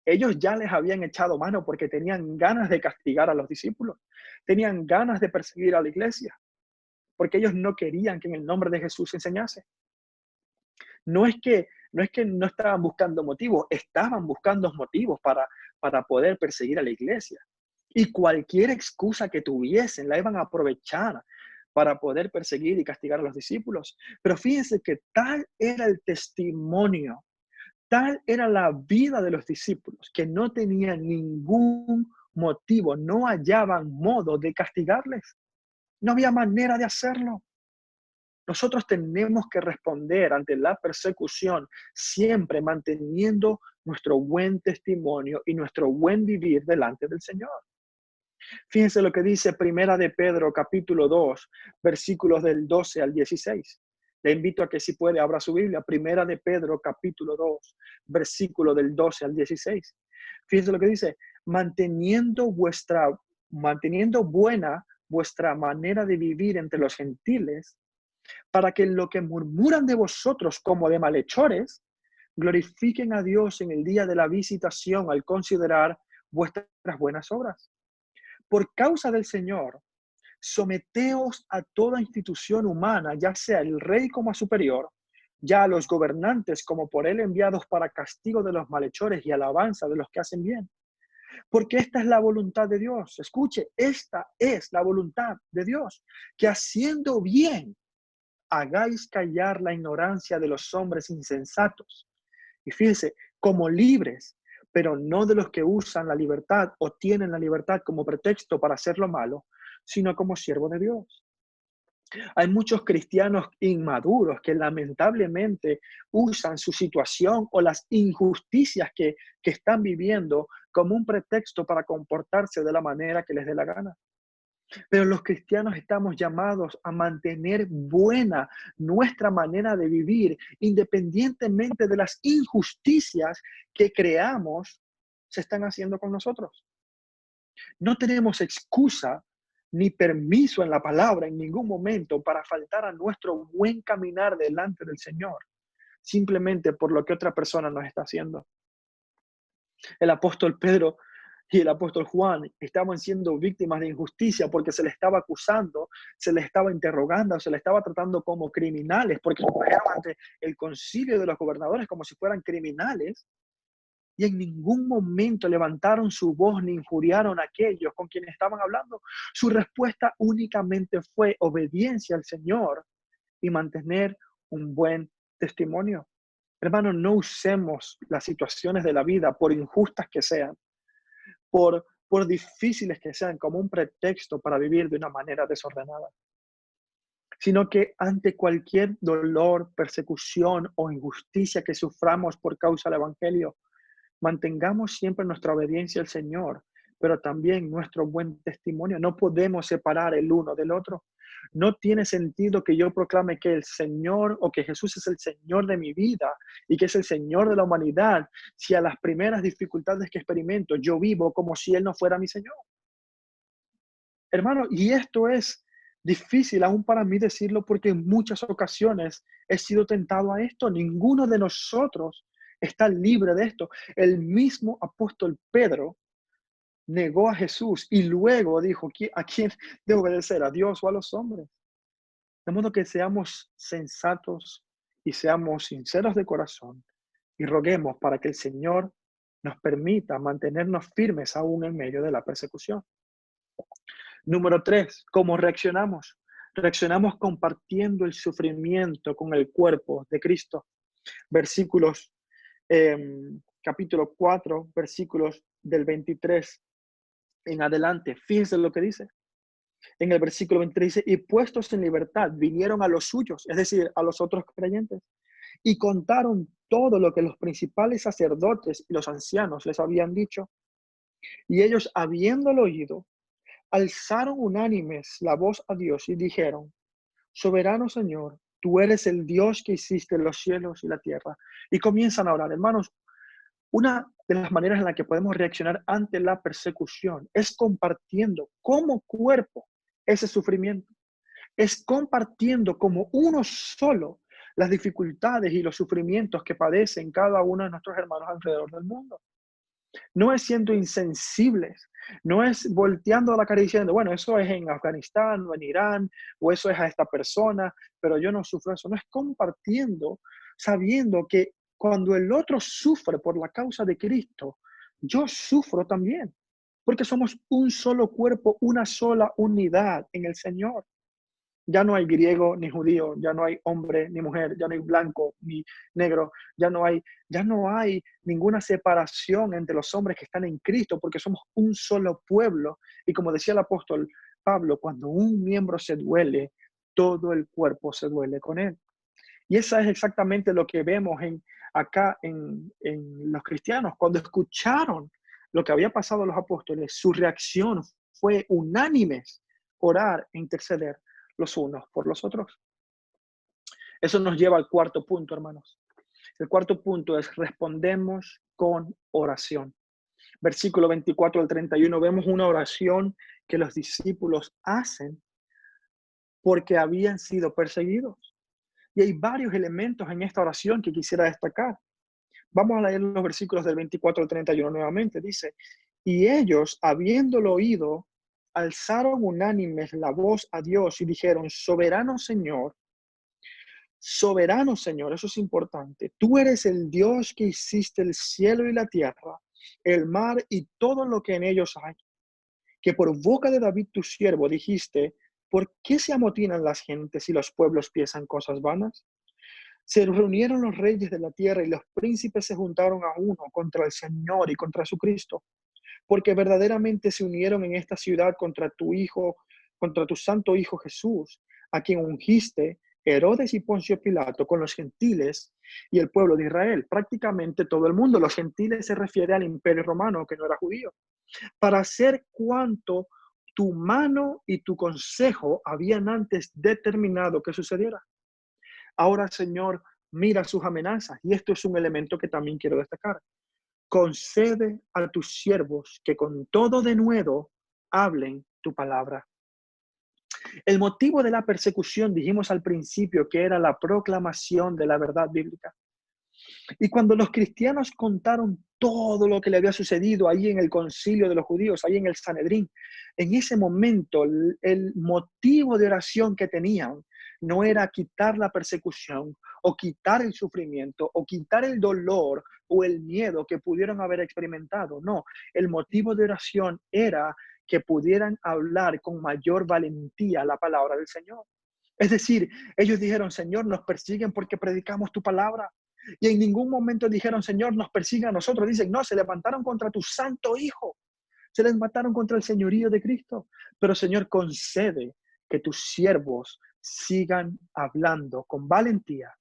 Ellos ya les habían echado mano porque tenían ganas de castigar a los discípulos, tenían ganas de perseguir a la iglesia, porque ellos no querían que en el nombre de Jesús se enseñase. No es que no estaban buscando motivos, estaban buscando motivos para poder perseguir a la iglesia. Y cualquier excusa que tuviesen la iban a aprovechar para poder perseguir y castigar a los discípulos. Pero fíjense que tal era el testimonio, tal era la vida de los discípulos, que no tenían ningún motivo, no hallaban modo de castigarles. No había manera de hacerlo. Nosotros tenemos que responder ante la persecución siempre manteniendo nuestro buen testimonio y nuestro buen vivir delante del Señor. Fíjense lo que dice Primera de Pedro, capítulo 2, versículos del 12 al 16. Le invito a que si puede abra su Biblia, Primera de Pedro, capítulo 2, versículo del 12 al 16. Fíjense lo que dice, manteniendo buena vuestra manera de vivir entre los gentiles, para que lo que murmuran de vosotros como de malhechores, glorifiquen a Dios en el día de la visitación al considerar vuestras buenas obras. Por causa del Señor, someteos a toda institución humana, ya sea el rey como a superior, ya a los gobernantes como por él enviados para castigo de los malhechores y alabanza de los que hacen bien. Porque esta es la voluntad de Dios. Escuche, esta es la voluntad de Dios, que haciendo bien hagáis callar la ignorancia de los hombres insensatos. Y fíjense, como libres, pero no de los que usan la libertad o tienen la libertad como pretexto para hacer lo malo, sino como siervo de Dios. Hay muchos cristianos inmaduros que lamentablemente usan su situación o las injusticias que están viviendo como un pretexto para comportarse de la manera que les dé la gana. Pero los cristianos estamos llamados a mantener buena nuestra manera de vivir, independientemente de las injusticias que creamos se están haciendo con nosotros. No tenemos excusa ni permiso en la palabra en ningún momento para faltar a nuestro buen caminar delante del Señor, simplemente por lo que otra persona nos está haciendo. El apóstol Pedro y el apóstol Juan estaban siendo víctimas de injusticia porque se les estaba acusando, se les estaba interrogando, se les estaba tratando como criminales, porque los trajeron ante el concilio de los gobernadores como si fueran criminales, y en ningún momento levantaron su voz ni injuriaron a aquellos con quienes estaban hablando. Su respuesta únicamente fue obediencia al Señor y mantener un buen testimonio. Hermano, no usemos las situaciones de la vida, por injustas que sean, por difíciles que sean, como un pretexto para vivir de una manera desordenada, sino que ante cualquier dolor, persecución o injusticia que suframos por causa del Evangelio, mantengamos siempre nuestra obediencia al Señor, pero también nuestro buen testimonio. No podemos separar el uno del otro. No tiene sentido que yo proclame que el Señor o que Jesús es el Señor de mi vida y que es el Señor de la humanidad, si a las primeras dificultades que experimento yo vivo como si Él no fuera mi Señor. Hermano, y esto es difícil aún para mí decirlo porque en muchas ocasiones he sido tentado a esto. Ninguno de nosotros está libre de esto. El mismo apóstol Pedro negó a Jesús y luego dijo, ¿a quién debo obedecer? ¿A Dios o a los hombres? De modo que seamos sensatos y seamos sinceros de corazón y roguemos para que el Señor nos permita mantenernos firmes aún en medio de la persecución. Número 3, ¿cómo reaccionamos? Reaccionamos compartiendo el sufrimiento con el cuerpo de Cristo. Versículos, capítulo 4, versículos del 23 en adelante. Fíjense lo que dice. En el versículo 23 dice, y puestos en libertad, vinieron a los suyos, es decir, a los otros creyentes, y contaron todo lo que los principales sacerdotes y los ancianos les habían dicho. Y ellos, habiéndolo oído, alzaron unánimes la voz a Dios y dijeron, soberano Señor, tú eres el Dios que hiciste los cielos y la tierra. Y comienzan a orar. Hermanos, una de las maneras en la que podemos reaccionar ante la persecución es compartiendo como cuerpo ese sufrimiento. Es compartiendo como uno solo las dificultades y los sufrimientos que padecen cada uno de nuestros hermanos alrededor del mundo. No es siendo insensibles, no es volteando la cara y diciendo, bueno, eso es en Afganistán o en Irán, o eso es a esta persona, pero yo no sufro eso. No es compartiendo, sabiendo que cuando el otro sufre por la causa de Cristo, yo sufro también, porque somos un solo cuerpo, una sola unidad en el Señor. Ya no hay griego ni judío, ya no hay hombre ni mujer, ya no hay blanco ni negro, ya no hay ninguna separación entre los hombres que están en Cristo, porque somos un solo pueblo. Y como decía el apóstol Pablo, cuando un miembro se duele, todo el cuerpo se duele con él. Y eso es exactamente lo que vemos acá en los cristianos. Cuando escucharon lo que había pasado a los apóstoles, su reacción fue unánime, orar e interceder los unos por los otros. Eso nos lleva al cuarto punto, hermanos. El cuarto punto es respondemos con oración. Versículo 24 al 31, vemos una oración que los discípulos hacen porque habían sido perseguidos. Y hay varios elementos en esta oración que quisiera destacar. Vamos a leer los versículos del 24 al 31 nuevamente. Dice, y ellos, habiéndolo oído, alzaron unánimes la voz a Dios y dijeron, soberano Señor, eso es importante. Tú eres el Dios que hiciste el cielo y la tierra, el mar y todo lo que en ellos hay. Que por boca de David tu siervo dijiste, ¿por qué se amotinan las gentes y los pueblos piensan cosas vanas? Se reunieron los reyes de la tierra y los príncipes se juntaron a uno contra el Señor y contra su Cristo, porque verdaderamente se unieron en esta ciudad contra tu Hijo, contra tu santo Hijo Jesús, a quien ungiste Herodes y Poncio Pilato con los gentiles y el pueblo de Israel. Prácticamente todo el mundo. Los gentiles se refiere al imperio romano, que no era judío, para hacer cuanto tu mano y tu consejo habían antes determinado que sucediera. Ahora, Señor, mira sus amenazas, y esto es un elemento que también quiero destacar. Concede a tus siervos que con todo denuedo hablen tu palabra. El motivo de la persecución, dijimos al principio, que era la proclamación de la verdad bíblica. Y cuando los cristianos contaron todo lo que le había sucedido ahí en el concilio de los judíos, ahí en el Sanedrín, en ese momento el motivo de oración que tenían no era quitar la persecución o quitar el sufrimiento o quitar el dolor o el miedo que pudieron haber experimentado. No, el motivo de oración era que pudieran hablar con mayor valentía la palabra del Señor. Es decir, ellos dijeron, Señor, nos persiguen porque predicamos tu palabra. Y en ningún momento dijeron, Señor, nos persiga a nosotros. Dicen, no, se levantaron contra tu santo Hijo. Se levantaron contra el señorío de Cristo. Pero, Señor, concede que tus siervos sigan hablando con valentía.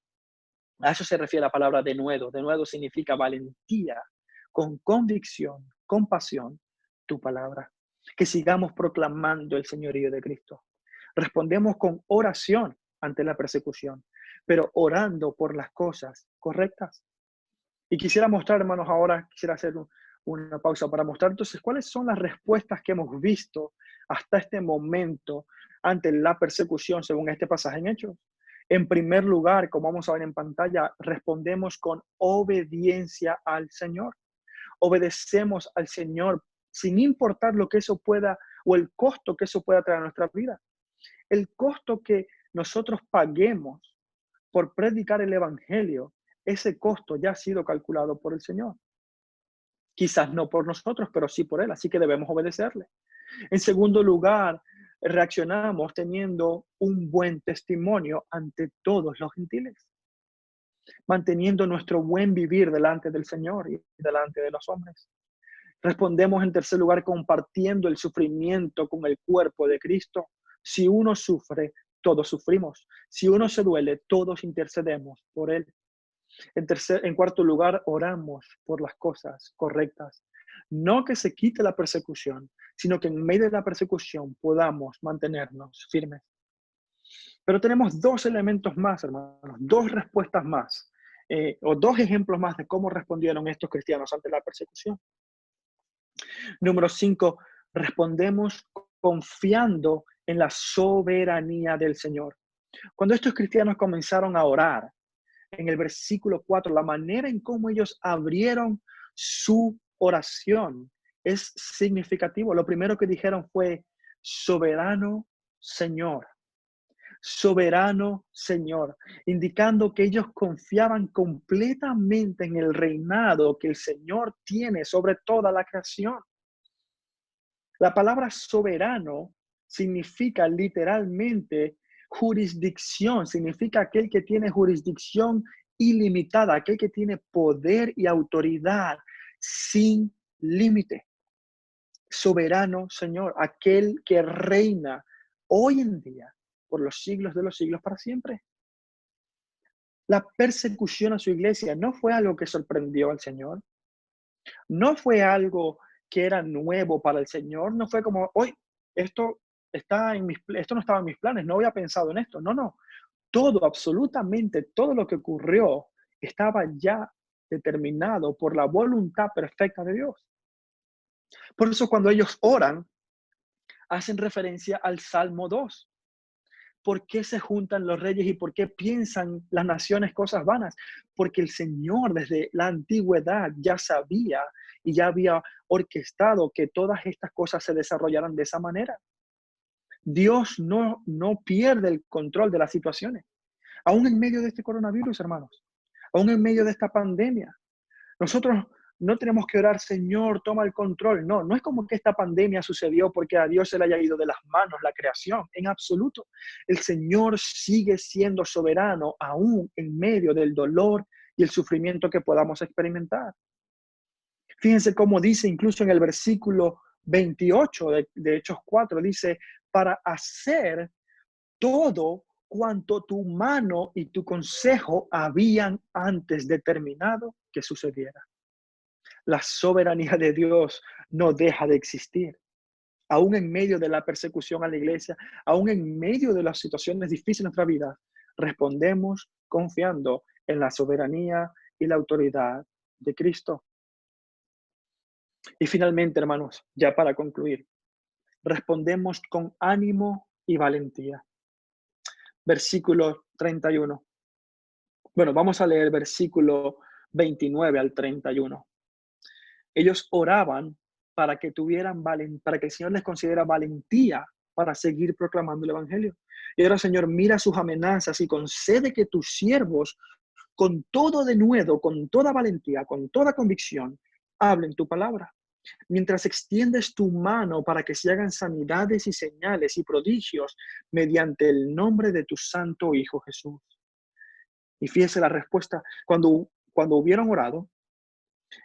A eso se refiere la palabra denuedo. Denuedo significa valentía, con convicción, con pasión, tu palabra. Que sigamos proclamando el señorío de Cristo. Respondemos con oración ante la persecución, pero orando por las cosas correctas. Y quisiera mostrar, hermanos, ahora quisiera hacer una pausa para mostrar entonces cuáles son las respuestas que hemos visto hasta este momento ante la persecución según este pasaje en Hechos. En primer lugar, como vamos a ver en pantalla, respondemos con obediencia al Señor. Obedecemos al Señor sin importar lo que eso pueda o el costo que eso pueda traer a nuestra vida. El costo que nosotros paguemos por predicar el evangelio, ese costo ya ha sido calculado por el Señor. Quizás no por nosotros, pero sí por Él, así que debemos obedecerle. En segundo lugar, reaccionamos teniendo un buen testimonio ante todos los gentiles, manteniendo nuestro buen vivir delante del Señor y delante de los hombres. Respondemos en tercer lugar compartiendo el sufrimiento con el cuerpo de Cristo. Si uno sufre, todos sufrimos. Si uno se duele, todos intercedemos por él. En cuarto lugar, oramos por las cosas correctas. No que se quite la persecución, sino que en medio de la persecución podamos mantenernos firmes. Pero tenemos dos elementos más, hermanos, dos respuestas más, o dos ejemplos más de cómo respondieron estos cristianos ante la persecución. Número 5, respondemos confiando en la soberanía del Señor. Cuando estos cristianos comenzaron a orar, en el versículo 4, la manera en cómo ellos abrieron su oración es significativo. Lo primero que dijeron fue, soberano Señor. Soberano Señor, indicando que ellos confiaban completamente en el reinado que el Señor tiene sobre toda la creación. La palabra soberano significa literalmente jurisdicción, significa aquel que tiene jurisdicción ilimitada, aquel que tiene poder y autoridad sin límite. Soberano Señor, aquel que reina hoy en día por los siglos de los siglos para siempre. La persecución a su iglesia no fue algo que sorprendió al Señor. No fue algo que era nuevo para el Señor. No fue como, hoy esto no estaba en mis planes, no había pensado en esto. No, no. Todo, absolutamente todo lo que ocurrió estaba ya determinado por la voluntad perfecta de Dios. Por eso cuando ellos oran, hacen referencia al Salmo 2. ¿Por qué se juntan los reyes y por qué piensan las naciones cosas vanas? Porque el Señor desde la antigüedad ya sabía y ya había orquestado que todas estas cosas se desarrollaran de esa manera. Dios no pierde el control de las situaciones. Aún en medio de este coronavirus, hermanos, aún en medio de esta pandemia, nosotros No tenemos que orar, Señor, toma el control. No, no es como que esta pandemia sucedió porque a Dios se le haya ido de las manos la creación. En absoluto. El Señor sigue siendo soberano aún en medio del dolor y el sufrimiento que podamos experimentar. Fíjense cómo dice incluso en el versículo 28 de Hechos 4, dice, para hacer todo cuanto tu mano y tu consejo habían antes determinado que sucediera. La soberanía de Dios no deja de existir. Aún en medio de la persecución a la iglesia, aún en medio de las situaciones difíciles de nuestra vida, respondemos confiando en la soberanía y la autoridad de Cristo. Y finalmente, hermanos, ya para concluir, respondemos con ánimo y valentía. Versículo 31. Bueno, vamos a leer versículo 29 al 31. Ellos oraban para que para que el Señor les concediera valentía para seguir proclamando el evangelio. Y ahora, Señor, mira sus amenazas y concede que tus siervos, con todo denuedo, con toda valentía, con toda convicción, hablen tu palabra. Mientras extiendes tu mano para que se hagan sanidades y señales y prodigios mediante el nombre de tu santo Hijo Jesús. Y fíjese la respuesta. Cuando hubieron orado,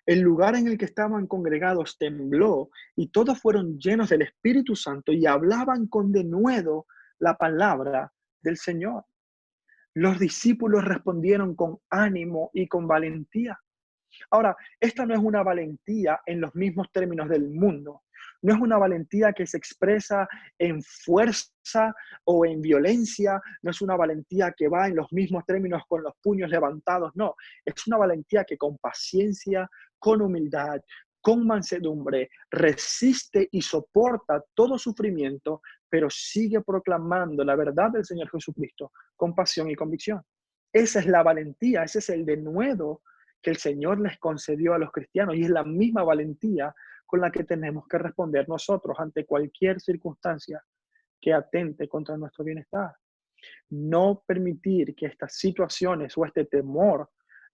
el lugar en el que estaban congregados tembló y todos fueron llenos del Espíritu Santo y hablaban con denuedo la palabra del Señor. Los discípulos respondieron con ánimo y con valentía. Ahora, esta no es una valentía en los mismos términos del mundo. No es una valentía que se expresa en fuerza o en violencia. No es una valentía que va en los mismos términos con los puños levantados. No, es una valentía que con paciencia, con humildad, con mansedumbre, resiste y soporta todo sufrimiento, pero sigue proclamando la verdad del Señor Jesucristo con pasión y convicción. Esa es la valentía, ese es el denuedo que el Señor les concedió a los cristianos y es la misma valentía con la que tenemos que responder nosotros ante cualquier circunstancia que atente contra nuestro bienestar. No permitir que estas situaciones o este temor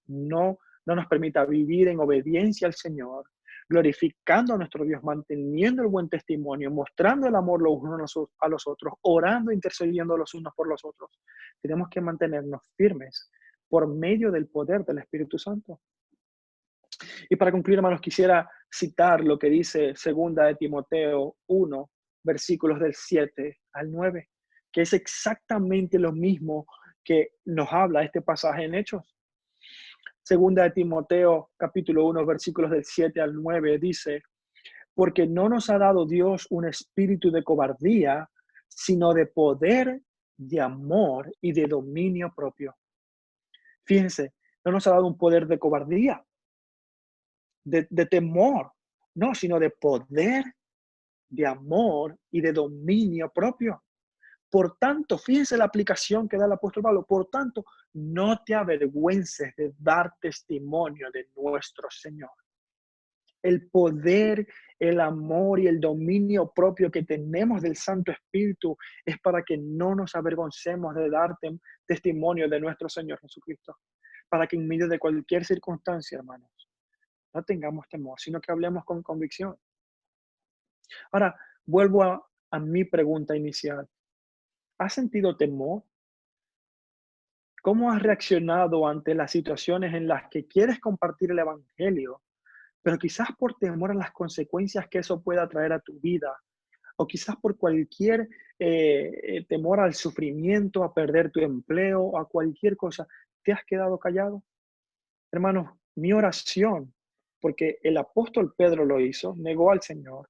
no nos permita vivir en obediencia al Señor, glorificando a nuestro Dios, manteniendo el buen testimonio, mostrando el amor los unos a los otros, orando, intercediendo los unos por los otros. Tenemos que mantenernos firmes por medio del poder del Espíritu Santo. Y para concluir, hermanos, quisiera citar lo que dice 2 de Timoteo 1, versículos del 7 al 9, que es exactamente lo mismo que nos habla este pasaje en Hechos. 2 de Timoteo, capítulo 1, versículos del 7 al 9, dice, porque no nos ha dado Dios un espíritu de cobardía, sino de poder, de amor y de dominio propio. Fíjense, no nos ha dado un poder de cobardía, de temor, no, sino de poder, de amor y de dominio propio. Por tanto, fíjense la aplicación que da el apóstol Pablo, por tanto, no te avergüences de dar testimonio de nuestro Señor. El poder, el amor y el dominio propio que tenemos del Santo Espíritu es para que no nos avergoncemos de dar testimonio de nuestro Señor Jesucristo. Para que en medio de cualquier circunstancia, hermanos, no tengamos temor, sino que hablemos con convicción. Ahora, vuelvo a mi pregunta inicial. ¿Has sentido temor? ¿Cómo has reaccionado ante las situaciones en las que quieres compartir el evangelio, pero quizás por temor a las consecuencias que eso pueda traer a tu vida, o quizás por cualquier temor al sufrimiento, a perder tu empleo, a cualquier cosa, te has quedado callado? Hermanos, mi oración, porque el apóstol Pedro lo hizo, negó al Señor,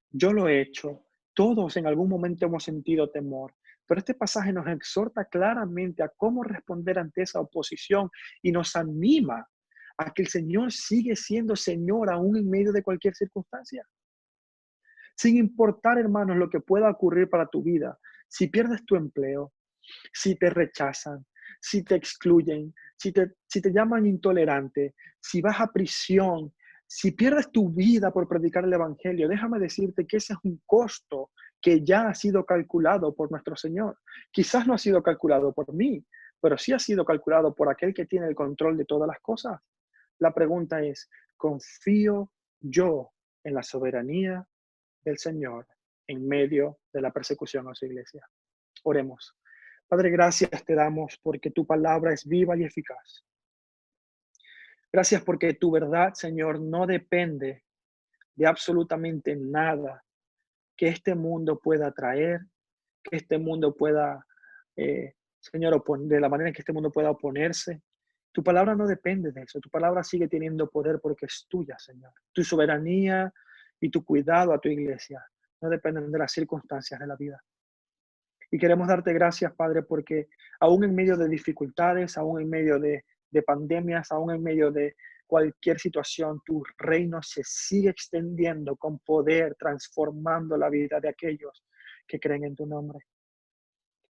yo lo he hecho, todos en algún momento hemos sentido temor, pero este pasaje nos exhorta claramente a cómo responder ante esa oposición y nos anima a que el Señor sigue siendo Señor aún en medio de cualquier circunstancia. Sin importar, hermanos, lo que pueda ocurrir para tu vida, si pierdes tu empleo, si te rechazan, si te excluyen, si te llaman intolerante, si vas a prisión, si pierdes tu vida por predicar el evangelio, déjame decirte que ese es un costo que ya ha sido calculado por nuestro Señor. Quizás no ha sido calculado por mí, pero sí ha sido calculado por aquel que tiene el control de todas las cosas. La pregunta es, ¿confío yo en la soberanía del Señor en medio de la persecución a su iglesia? Oremos. Padre, gracias te damos porque tu palabra es viva y eficaz. Gracias porque tu verdad, Señor, no depende de absolutamente nada que este mundo pueda traer, que este mundo pueda, Señor, de la manera en que este mundo pueda oponerse. Tu palabra no depende de eso. Tu palabra sigue teniendo poder porque es tuya, Señor. Tu soberanía y tu cuidado a tu iglesia no dependen de las circunstancias de la vida. Y queremos darte gracias, Padre, porque aún en medio de dificultades, aún en medio de pandemias, aún en medio de cualquier situación, tu reino se sigue extendiendo con poder, transformando la vida de aquellos que creen en tu nombre.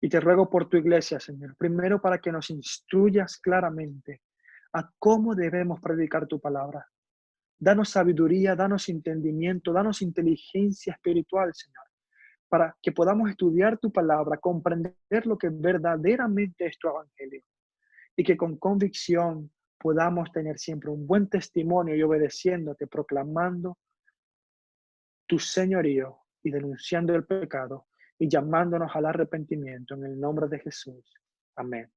Y te ruego por tu iglesia, Señor, primero para que nos instruyas claramente a cómo debemos predicar tu palabra. Danos sabiduría, danos entendimiento, danos inteligencia espiritual, Señor, para que podamos estudiar tu palabra, comprender lo que verdaderamente es tu evangelio y que con convicción podamos tener siempre un buen testimonio y obedeciéndote, proclamando tu señorío y denunciando el pecado y llamándonos al arrepentimiento en el nombre de Jesús. Amén.